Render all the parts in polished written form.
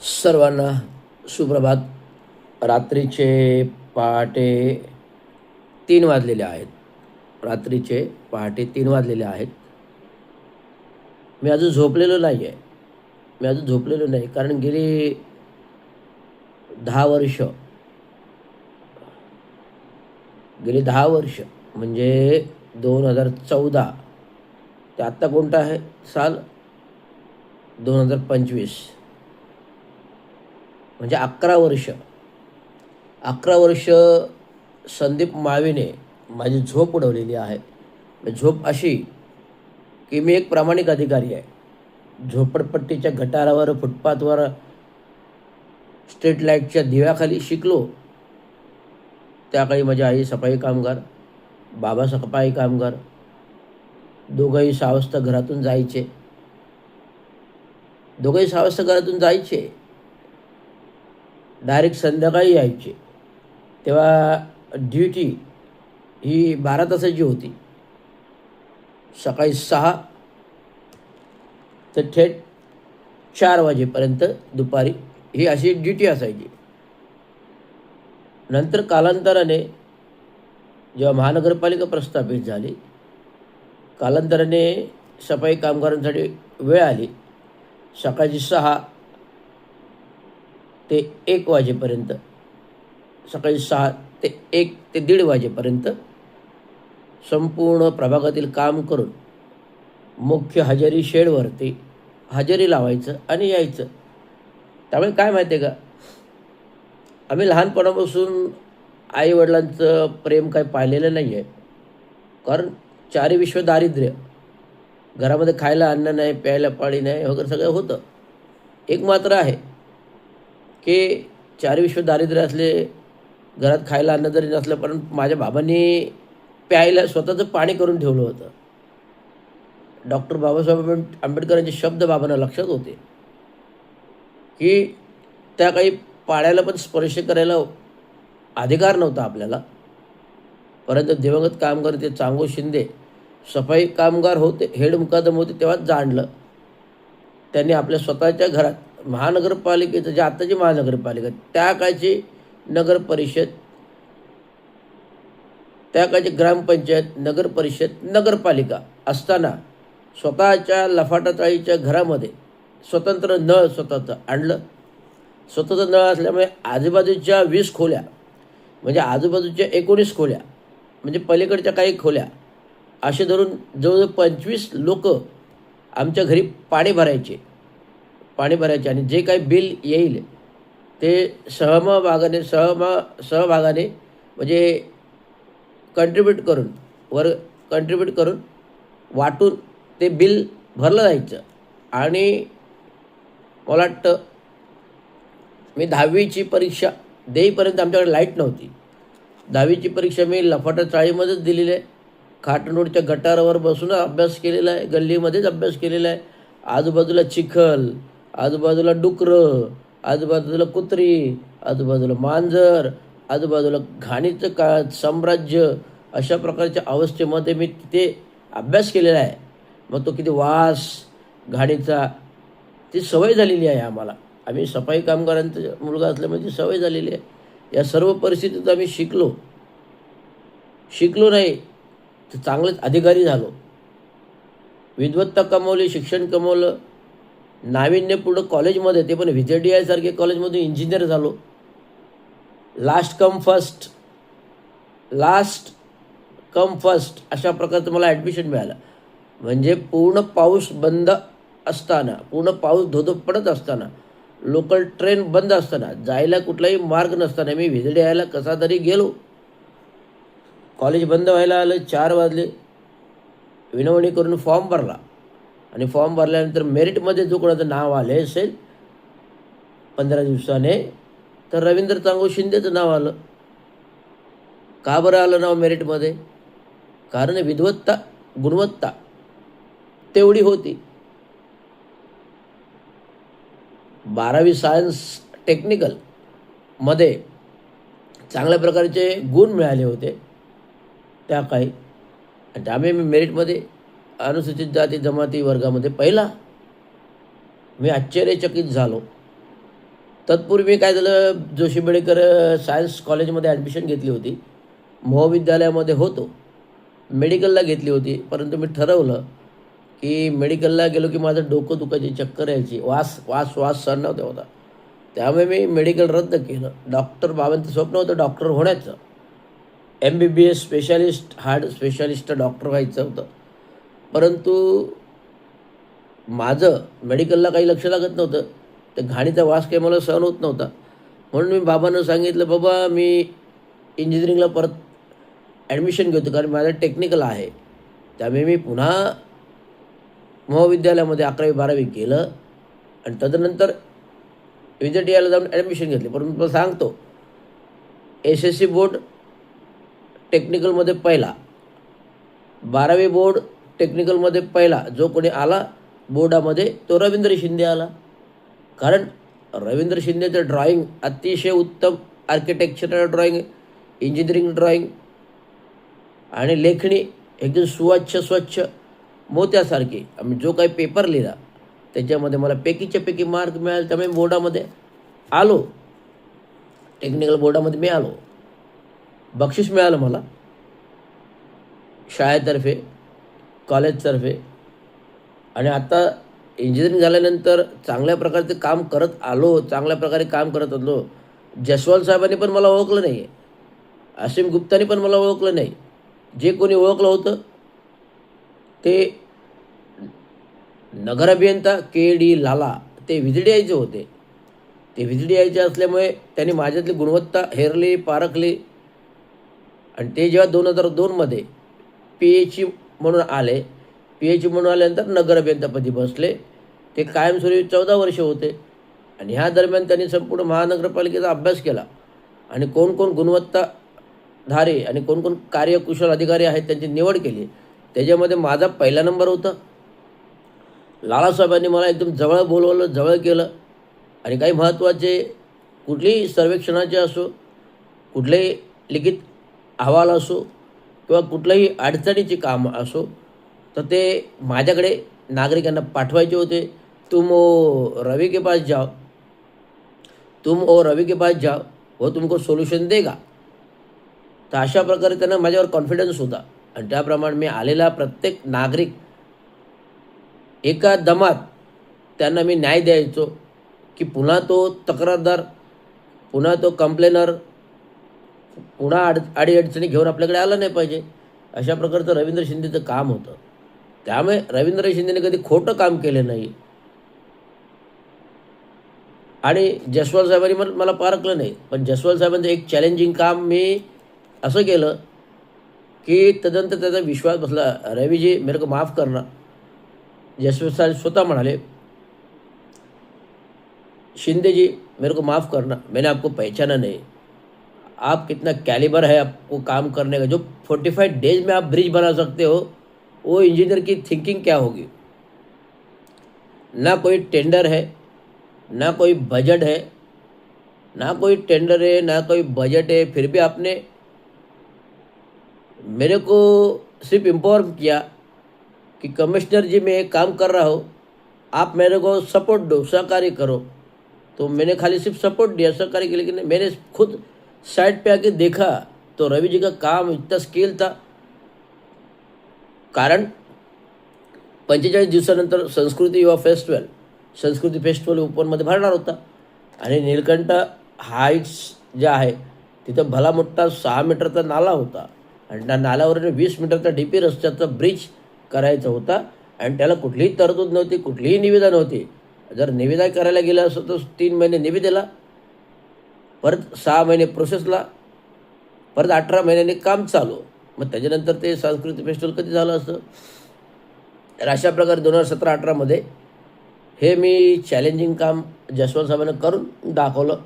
सर्वांना सुप्रभात. रात्रीचे पहाटे 3 वाजलेले आहेत. रात्रीचे पहाटे 3 वाजलेले आहेत. मी अजून झोपलेलो नाही आहे. मी अजून झोपलेलो नाही कारण गेली 10 वर्ष गेली 10 वर्ष म्हणजे 2014 ते आत्ता कोणता आहे साल? 2025 म्हणजे 11 वर्ष. 11 वर्ष संदीप माळवीने माझी झोप उडवलेली आहे. झोप अशी की मी एक प्रामाणिक अधिकारी आहे. झोपडपट्टीच्या गटारावर, फुटपाथवर, स्ट्रीट लाईटच्या दिव्याखाली शिकलो. त्याकाळी माझी आई सफाई कामगार, बाबा सफाई कामगार. दोघंही 6 वाजता घरातून जायचे. दोघंही 6 वाजता घरातून जायचे, डायरेक्ट संध्याकाळी यायचे. तेव्हा ड्युटी ही 12 तासाची होती. सकाळी 6 तर थेट 4 वाजेपर्यंत दुपारी ही अशी ड्युटी असायची. नंतर कालांतराने जेव्हा महानगरपालिका प्रस्थापित झाली, कालांतराने सफाई कामगारांसाठी वेळ आली. सकाळची 6 ते 1 वाजेपर्यंत, सकाळी 6 ते 1 ते 1:30 वाजेपर्यंत संपूर्ण प्रभागातील काम करून मुख्य हजेरी शेडवरती हजेरी लावायचं आणि यायचं. त्यामुळे काय माहिती आहे का, आम्ही लहानपणापासून आईवडिलांचं प्रेम काही पाहिलेलं नाही आहे. कारण 4 विश्व दारिद्र्य, घरामध्ये खायला अन्न नाही, प्यायला पाणी नाही वगैरे सगळं होतं. एक मात्र आहे की 4 विश्व दारिद्र्य असले, घरात खायला अन्न जरी नसलं, पण माझ्या बाबांनी प्यायला स्वतःचं पाणी करून ठेवलं होतं. डॉक्टर बाबासाहेब आंबेडकरांचे शब्द बाबांना लक्षात होते की त्या काही पाण्याला पण स्पर्श करायला अधिकार नव्हता आपल्याला. परंतु दिवंगत कामगार ते चांगो शिंदे सफाई कामगार होते, हेड मुकादम होते, तेव्हाच जाणलं. त्यांनी आपल्या स्वतःच्या घरात महानगरपालिकेचं, जे आत्ताची महानगरपालिका, त्या काळची नगर परिषद, त्या काळची ग्रामपंचायत, नगर परिषद, नगरपालिका असताना स्वतःच्या लफाटाचाळीच्या घरामध्ये स्वतंत्र नळ स्वतःचं आणलं. स्वतःचं नळ असल्यामुळे आजूबाजूच्या 20 खोल्या, म्हणजे आजूबाजूच्या 19 खोल्या, म्हणजे पलीकडच्या काही खोल्या, असे धरून जवळजवळ 25 लोक आमच्या घरी पाणी भरायचे. आणि जे काही बिल येईल ते सहभागाने म्हणजे कंट्रीब्यूट करून वाटून ते बिल भरलं जायचं. आणि मला वाटतं मी 10वीची परीक्षा देईपर्यंत आमच्याकडे लाईट नव्हती. 10वीची परीक्षा मी लफाटा चाळीमध्येच दिलेली आहे. खाटनोडच्या गटारावर बसून अभ्यास केलेला आहे, गल्लीमध्येच अभ्यास केलेला आहे. आजूबाजूला चिखल, आजूबाजूला डुकरं, आजूबाजूला कुत्री, आजूबाजूला मांजर, आजूबाजूला घाणीचं साम्राज्य, अशा प्रकारच्या अवस्थेमध्ये मी तिथे अभ्यास केलेला आहे. मग तो किती वास घाणीचा, ती सवय झालेली आहे आम्हाला. आम्ही सफाई कामगारांचा मुलगा असल्यामुळे ती सवय झालेली आहे. या सर्व परिस्थितीत आम्ही शिकलो नाही तर चांगलेच अधिकारी झालो. विद्वत्ता कमावली, शिक्षण कमावलं, नाविन्यपूर्ण कॉलेजमध्ये, ते पण VJDI सारखे कॉलेजमधून इंजिनियर झालो. लास्ट कम फर्स्ट अशा प्रकारचं मला ॲडमिशन मिळालं. म्हणजे पूर्ण पाऊस बंद असताना, पूर्ण पाऊस धोधो पडत असताना, लोकल ट्रेन बंद असताना, जायला कुठलाही मार्ग नसताना मी VJDIला कसा तरी गेलो. कॉलेज बंद व्हायला आलं, 4 वाजले. विनवणी करून फॉर्म भरला आणि फॉर्म भरल्यानंतर मेरिटमध्ये जो कोणाचं नाव आले असेल 15 दिवसाने, तर रवींद्र चांगो शिंदेचं नाव आलं. का बरं आलं नाव मेरिटमध्ये? कारण गुणवत्ता तेवढी होती. 12वी सायन्स टेक्निकलमध्ये चांगल्या प्रकारचे गुण मिळाले होते त्या काही. आणि त्यामुळे मी मेरिटमध्ये अनुसूचित जाती जमाती वर्गामध्ये पहिला. मी आश्चर्यचकित झालो. तत्पूर्वी मी काय झालं, जोशी बेडेकर सायन्स कॉलेजमध्ये ॲडमिशन घेतली होती. महाविद्यालयामध्ये होतो. मेडिकलला घेतली होती. परंतु मी ठरवलं की मेडिकलला गेलो की माझं डोकं दुखायची, चक्कर यायची, वास सहन नव्हता होता. त्यामुळे मी मेडिकल रद्द केलं. डॉक्टर बाबांचं स्वप्न होतं डॉक्टर होण्याचं. MBBS specialist, heart specialist doctor व्हायचं होतं. परंतु माझं मेडिकलला काही लक्ष लागत नव्हतं. ते घाणीचा वास काही मला सहन होत नव्हता. म्हणून मी बाबांना सांगितलं, बाबा मी इंजिनिअरिंगला परत ॲडमिशन घेतो, कारण माझं टेक्निकल आहे. त्यामुळे मी पुन्हा महाविद्यालयामध्ये 11वी-12वी केलं आणि तदनंतर विद्यापीठाला जाऊन ॲडमिशन घेतली. परंतु मला सांगतो, SSC बोर्ड टेक्निकलमध्ये पहिला, 12वी बोर्ड टेक्निकलमध्ये पहिला जो कोणी आला बोर्डामध्ये तो रवींद्र शिंदे आला. कारण रवींद्र शिंदेचं ड्रॉइंग अतिशय उत्तम, आर्किटेक्चरल ड्रॉइंग, इंजिनिअरिंग ड्रॉइंग आणि लेखणी एकदम स्वच्छ मोत्यासारखी. आम्ही जो काही पेपर लिहिला त्याच्यामध्ये मला पैकीच्या पैकी मार्क मिळाले. त्यामुळे बोर्डामध्ये आलो, टेक्निकल बोर्डामध्ये मी आलो. बक्षीस मिळालं मला शाळेतर्फे, कॉलेजतर्फे. आणि आता इंजिनिअरिंग झाल्यानंतर चांगल्या प्रकारचे काम करत आलो, चांगल्या प्रकारे काम करत आलो. जसवाल साहेबांनी पण मला ओळखलं नाही आहे, असीम गुप्तानी पण मला ओळखलं नाही. जे कोणी ओळखलं होतं ते नगर अभियंता KD लाला, ते VGDIचे होते. ते VGDIचे असल्यामुळे त्यांनी माझ्यातली गुणवत्ता हेरली, पारखली. आणि ते जेव्हा 2002मध्ये PH म्हणून आले, PH म्हणून आल्यानंतर नगर अभियंतापदी बसले. ते कायमस्वरूपी 14 वर्ष होते. आणि ह्या दरम्यान त्यांनी संपूर्ण महानगरपालिकेचा अभ्यास केला आणि कोण गुणवत्ताधारी आणि कोण कार्यकुशल अधिकारी आहेत त्यांची निवड केली. त्याच्यामध्ये माझा पहिला नंबर होता. लालासाहेबांनी मला एकदम जवळ बोलवलं, जवळ केलं. आणि काही महत्त्वाचे कुठलेही सर्वेक्षणाचे असो, कुठलेही लिखित अहवाल असो किंवा कुठलंही अडचणीचे काम असो, तर ते माझ्याकडे नागरिकांना पाठवायचे होते. तुम ओ रवि के पास जाओ, वो तुमको सोल्यूशन देगा. तर अशा प्रकारे त्यांना माझ्यावर कॉन्फिडन्स होता. आणि त्याप्रमाणे मी आलेला प्रत्येक नागरिक एका दमात त्यांना मी न्याय द्यायचो की पुन्हा तो तक्रारदार, पुन्हा तो कंप्लेनर पुन्हा अडीअडचणी घेऊन आपल्याकडे आला नाही पाहिजे. अशा प्रकारचं रवींद्र शिंदेचं काम होतं. त्यामुळे रवींद्र शिंदेने कधी खोटं काम केलं नाही. आणि जसवाल साहेबांनी मला पारखलं नाही. पण जसवाल साहेबांचं एक चॅलेंजिंग काम मी असं केलं की तदनंतर त्याचा विश्वास बसला. रवीजी मेरे को माफ़ करना. जसवाल साहेब स्वतः म्हणाले, शिंदे जी मेरे को माफ़ करना, मैंने आपको पहचाना नहीं. आप कितना कैलिबर है आपको काम करने का. जो 45 डेज में आप ब्रिज बना सकते हो, वो इंजीनियर की थिंकिंग क्या होगी. ना कोई टेंडर है, ना कोई बजट है, ना कोई टेंडर है, ना कोई बजट है, फिर भी आपने मेरे को सिर्फ इन्फॉर्म किया कि कमिश्नर जी मैं एक काम कर रहा हूँ, आप मेरे को सपोर्ट दो, सहकार्य करो. तो मैंने खाली सिर्फ सपोर्ट दिया, सहकार्य के. लेकिन मैंने खुद साइड पे आके देखा तो रवि जी का काम इतना स्किल था. कारण 45 दिवसानंतर संस्कृती फेस्टिवल ओपनमध्ये भरणार होता. आणि नीलकंठ हाईट्स जे आहे तिथं भला मोठा 6 मीटरचा नाला होता. आणि त्या नाल्यावर 20 मीटरचा DP रस्त्याचा ब्रिज करायचा होता. आणि त्याला कुठलीही तरतूद नव्हती, कुठलीही निविदा नव्हती. जर निविदा करायला गेलं असं तर 3 महिने निविदेला, परत 6 महिने प्रोसेसला, परत 18 महिन्यांनी काम चालू. मग त्याच्यानंतर ते सांस्कृतिक फेस्टिवल कधी झालं असतं. तर अशा प्रकारे 2017-18मध्ये हे मी चॅलेंजिंग काम जसवंत साहेबांना करून दाखवलं.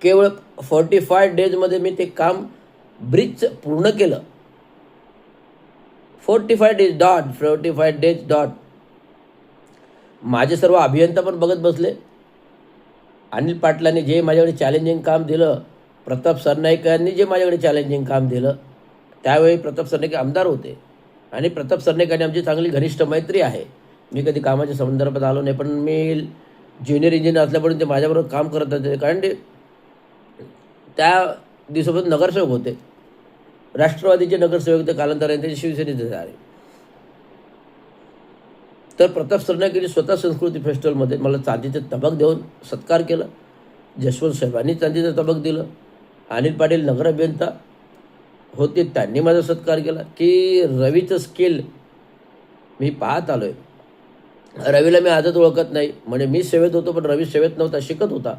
केवळ 45 डेजमध्ये मी ते काम ब्रिजचं पूर्ण केलं. 45 डेज डॉट. माझे सर्व अभियंता पण बघत बसले. अनिल पाटलांनी जे माझ्याकडे चॅलेंजिंग काम दिलं, प्रताप सरनाईक यांनी जे माझ्याकडे चॅलेंजिंग काम दिलं, त्यावेळी प्रताप सरनाईक आमदार होते. आणि प्रताप सरनाईक आणि आमची चांगली घनिष्ठ मैत्री आहे. मी कधी कामाच्या संदर्भात आलो नाही, पण मी ज्युनियर इंजिनियर असल्यापर्यंत ते माझ्याबरोबर काम करत होते, कारण ते त्या दिवसापासून नगरसेवक होते. राष्ट्रवादीचे नगरसेवक ते कालांतराने ते शिवसेनेचे झाले. तर प्रताप सरनाईकांनी स्वतः संस्कृती फेस्टिवलमध्ये मला चांदीचं तबक देऊन सत्कार केला. जसवंत साहेबांनी चांदीचं तबक दिलं. अनिल पाटील नगर अभियंता होते, त्यांनी माझा सत्कार केला. की रवीचं स्किल मी पाहत आलो आहे. रवीला मी आजच ओळखत नाही, म्हणजे मी सेवेत होतो पण रवी सेवेत नव्हता, शिकत होता.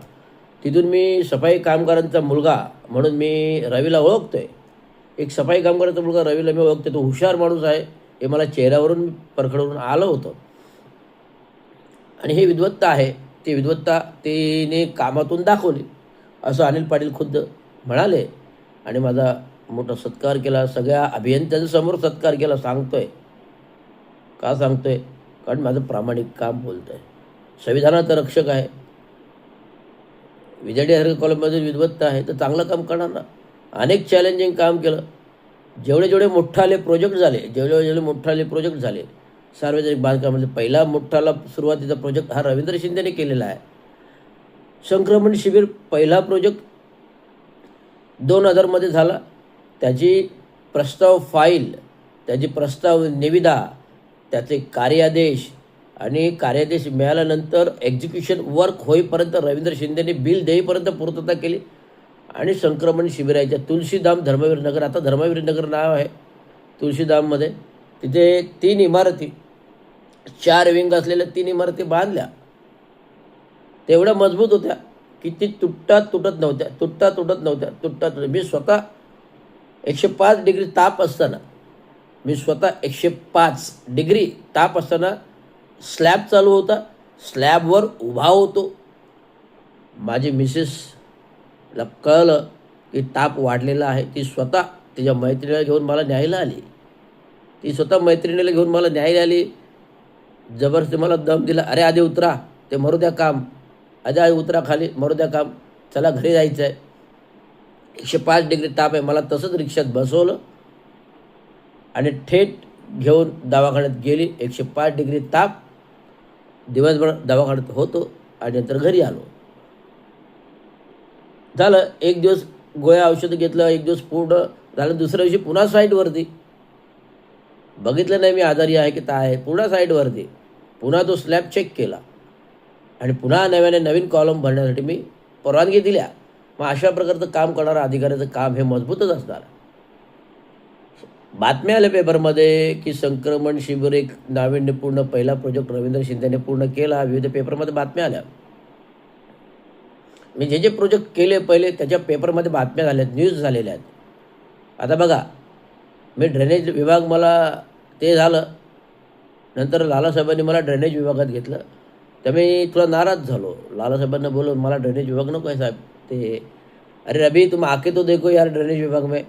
तिथून मी सफाई कामगारांचा मुलगा म्हणून मी रवीला ओळखतोय. एक सफाई कामगाराचा मुलगा रवीला मी ओळखतो. तो हुशार माणूस आहे हे मला चेहऱ्यावरून परखडवरून आलं होतं. आणि हे विद्वत्ता आहे, ती विद्वत्ता तिने कामातून दाखवली असं अनिल पाटील खुद्द म्हणाले. आणि माझा मोठा सत्कार केला, सगळ्या अभियंत्यांसमोर सत्कार केला. सांगतोय का सांगतोय? कारण माझं प्रामाणिक काम बोलतं आहे. संविधानाचा रक्षक आहे. विद्यार्थी कॉलेजमध्ये विद्वत्ता आहे तर चांगलं काम करणार ना. अनेक चॅलेंजिंग काम केलं. जेवढे मोठाले प्रोजेक्ट झाले, जेवढे मोठाले प्रोजेक्ट झाले सार्वजनिक बांधकामामध्ये, पहिला मोठाला सुरुवातीचा प्रोजेक्ट हा रवींद्र शिंदेने केलेला आहे. संक्रमण शिबिर पहिला प्रोजेक्ट 2000मध्ये झाला. त्याची प्रस्ताव फाईल, त्याची प्रस्ताव निविदा, त्याचे कार्यादेश आणि कार्यादेश मिळाल्यानंतर एक्झिक्युशन वर्क होईपर्यंत रवींद्र शिंदेने बिल देईपर्यंत पूर्तता केली. आणि संक्रमण शिबिराच्या तुळशीधाम धर्मवीर नगर, आता धर्मवीर नगर नाव आहे तुळशीधाममध्ये, तिथे 3 इमारती, 4 विंग असलेल्या 3 इमारती बांधल्या. तेवढ्या मजबूत होत्या की ती तुटत नव्हत्या. मी स्वतः 105 डिग्री ताप असताना, स्लॅब चालू होता, स्लॅबवर उभा होतो. माझी मिसेसला कळलं की ताप वाढलेला आहे. ती स्वतः तिच्या मैत्रिणीला घेऊन मला न्यायला आली. जबरदस्ती मला दम दिला. अरे आधी उतरा, ते मरू द्या काम, आधी उतरा खाली, मरू द्या काम, चला घरी जायचं आहे. 105 डिग्री ताप आहे. मला तसंच रिक्षात बसवलं आणि थेट घेऊन दवाखान्यात गेली. 105 डिग्री ताप, दिवसभर दवाखान्यात होतो आणि नंतर घरी आलो. झालं, एक दिवस गोळ्या औषधं घेतलं, एक दिवस पूर्ण झालं. दुसऱ्या दिवशी पुन्हा साईटवरती, बघितलं नाही मी आजारी आहे की काय आहे, पुन्हा साईटवरती, पुन्हा तो स्लॅब चेक केला आणि पुन्हा नवीन कॉलम भरण्यासाठी मी परवानगी दिल्या. मग अशा प्रकारचं काम करणारं अधिकाऱ्याचं काम हे मजबूतच असणार. बातम्या आल्या पेपरमध्ये की संक्रमण शिबिर एक नाविन्यपूर्ण पहिला प्रोजेक्ट रवींद्र शिंदेने पूर्ण केला. विविध पेपरमध्ये बातम्या आल्या. मी जे प्रोजेक्ट केले पहिले त्याच्या पेपरमध्ये बातम्या झाल्यात, न्यूज झालेल्या आहेत. आता बघा, मी ड्रेनेज विभाग, मला ते झालं, नंतर लालासाहेबांनी मला ड्रेनेज विभागात घेतलं. तर मी थोडा नाराज झालो. लालासाहेबांना बोलून, मला ड्रेनेज विभाग नको आहे साहेब. ते अरे रबी, तुम आके तो देखो यार ड्रेनेज विभाग में,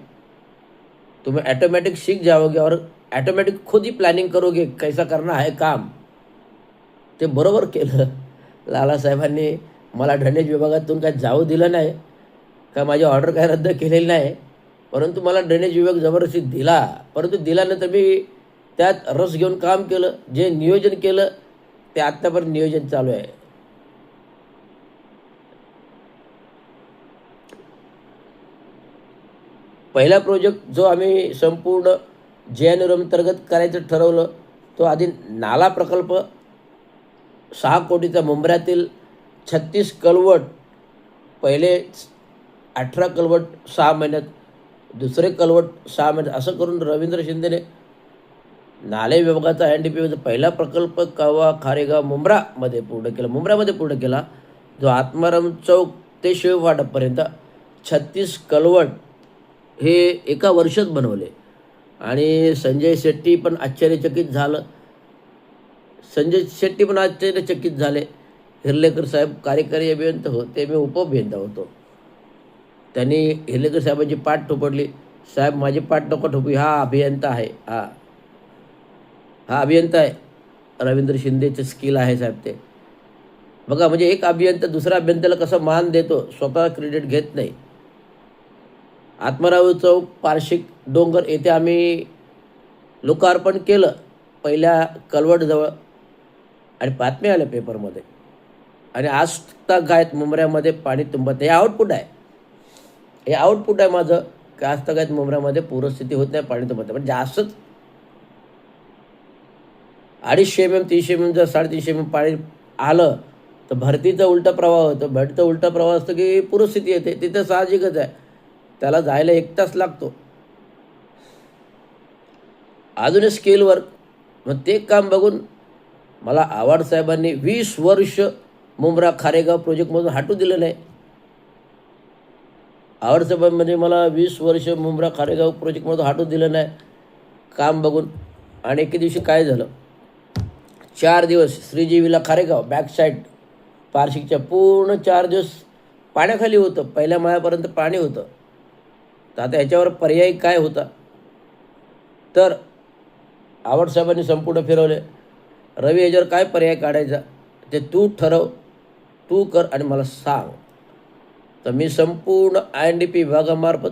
तुम्हें ऑटोमेटिक सीख जाओगे और ऑटोमेटिक खुद ही प्लॅनिंग करोगे कैसा करना है काम. ते बरोबर केलं. लालासाहेबांनी मला ड्रेनेज विभागातून काय जाऊ दिलं नाही, का माझी ऑर्डर काय रद्द केलेली नाही, परंतु मला ड्रेनेज विभाग जबरदस्ती दिला. परंतु दिल्यानंतर मी त्यात रस घेऊन काम केलं. जे नियोजन केलं ते आत्तापर्यंत नियोजन चालू आहे. पहिला प्रोजेक्ट जो आम्ही संपूर्ण JNRM अंतर्गत करायचं ठरवलं, तो आधी नाला प्रकल्प 6 कोटीचा, मुंब्र्यातील 36 कलवट, पहिले 18 कलवट 6 महिन्यात, दुसरे कलवट 6 महिन्यात, असं करून रवींद्र शिंदेने नाले विभागाचा NDPचा पहिला प्रकल्प कवा खारेगाव मुंब्रामध्ये पूर्ण केला. जो आत्माराम चौक ते शिववाडापर्यंत 36 कलवट हे एका वर्षात बनवले. आणि संजय शेट्टी पण आश्चर्यचकित झाले. हिर्लेकर साहेब कार्यकारी अभियंता होते, मी उपअभियंता होतो. त्यांनी हिर्लेकर साहेबांची पाठ ठोपडली. साहेब माझी पाठ नको ठोपू, हा अभियंता आहे, हा अभियंता आहे, रवींद्र शिंदेचे स्किल आहे साहेब ते. बघा, म्हणजे एक अभियंता दुसऱ्या अभियंत्याला कसं मान देतो, स्वतः क्रेडिट घेत नाही. आत्माराम चौक, पारशिक डोंगर येथे आम्ही लोकार्पण केलं पहिल्या कलवटजवळ. आणि बातम्या आल्या पेपरमध्ये. आणि आज तक आहेत मुंबऱ्यामध्ये पाणी तुंबत हे आउटपुट आहे. हे आउटपुट आहे माझं की आज तक आहेत मुंबऱ्यामध्ये पूरस्थिती होत नाही, पाणी तुंबत नाही. पण जास्तच 250 mm 300 mm जर 350 mm पाणी आलं तर भरतीचा उलटा प्रवाह होतो. भरतीचा उलटा प्रवाह असतो की पूरस्थिती येते. तिथं साहजिकच आहे, त्याला जायला 1 तास लागतो. अजून स्केल वर्क, मग ते काम बघून मला आव्हाड साहेबांनी 20 वर्ष मुंब्रा खारेगाव प्रोजेक्टमधून हटू दिलं नाही. आव्हाड साहेबांनी मला 20 वर्ष मुंब्रा खारेगाव प्रोजेक्टमधून हटू दिलं नाही काम बघून. आणि एके दिवशी काय झालं, 4 दिवस श्रीजीवीला खारेगाव बॅक साईड पारशिकच्या पूर्ण 4 दिवस पाण्याखाली होतं. पहिल्या माळ्यापर्यंत पाणी होतं. तर आता ह्याच्यावर पर्याय काय होता, तर आव्हाड साहेबांनी संपूर्ण फिरवले. रवी, ह्याच्यावर काय पर्याय काढायचा ते तू ठरव, तू कर आणि मला सांग. तर मी संपूर्ण INDP विभागामार्फत